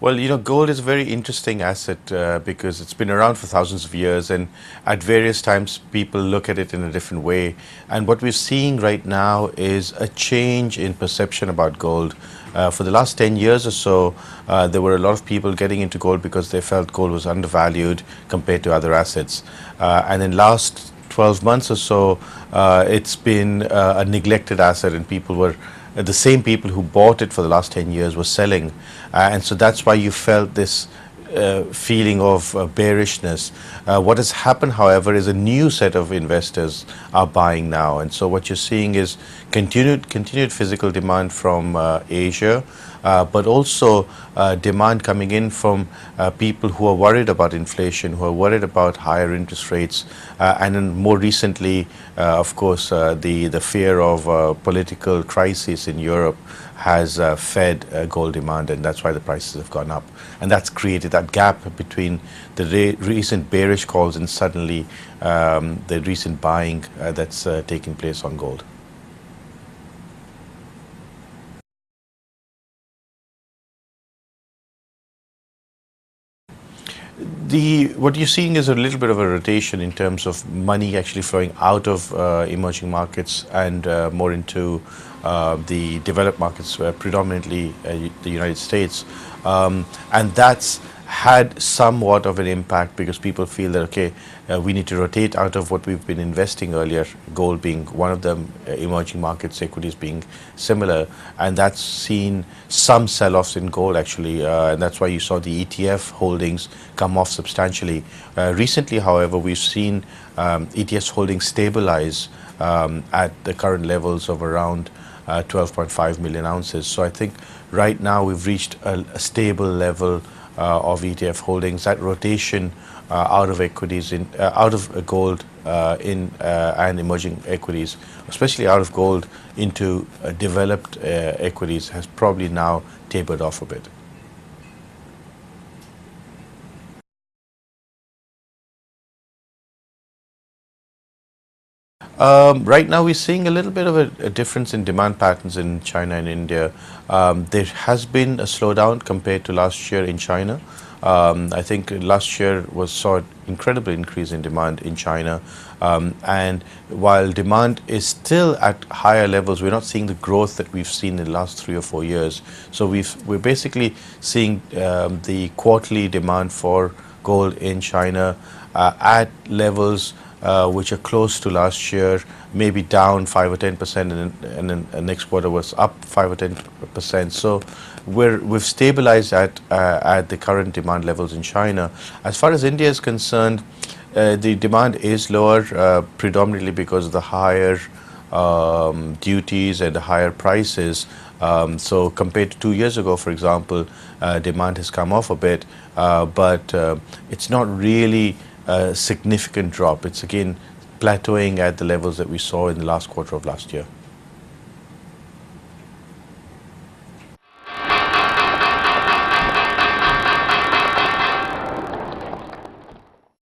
Well, gold is a very interesting asset because it's been around for thousands of years, and at various times people look at it in a different way. And what we're seeing right now is a change in perception about gold. For the last 10 years or so, there were a lot of people getting into gold because they felt gold was undervalued compared to other assets. And in last 12 months or so, it's been a neglected asset, and people were the same people who bought it for the last 10 years were selling. And so that's why you felt this feeling of bearishness. What has happened, however, is a new set of investors are buying now. And so what you're seeing is continued physical demand from Asia, but also demand coming in from people who are worried about inflation, who are worried about higher interest rates, and then more recently, of course, the fear of political crisis in Europe has fed gold demand, and that's why the prices have gone up. And that's created that gap between the recent bearish calls and suddenly the recent buying that's taking place on gold. What you're seeing is a little bit of a rotation in terms of money actually flowing out of emerging markets and more into the developed markets, predominantly the United States. And that's had somewhat of an impact because people feel that, okay, we need to rotate out of what we've been investing earlier, gold being one of them, emerging markets, equities being similar. And that's seen some sell-offs in gold, actually. And that's why you saw the ETF holdings come off substantially. Recently, however, we've seen ETFs holdings stabilize at the current levels of around 12.5 million ounces. So I think right now we've reached a stable level of ETF holdings. That rotation out of equities, out of gold and emerging equities, especially out of gold into developed equities, has probably now tapered off a bit. Right now, we're seeing a little bit of a difference in demand patterns in China and India. There has been a slowdown compared to last year in China. I think last year saw an incredible increase in demand in China. And while demand is still at higher levels, we're not seeing the growth that we've seen in the last 3 or 4 years. So we're basically seeing the quarterly demand for gold in China at levels which are close to last year, maybe down 5 or 10%, and then next quarter was up 5 or 10%. So we've stabilized at the current demand levels in China. As far as India is concerned, the demand is lower, predominantly because of the higher duties and the higher prices. So compared to 2 years ago, for example, demand has come off a bit, but it's not really a significant drop. It's again plateauing at the levels that we saw in the last quarter of last year.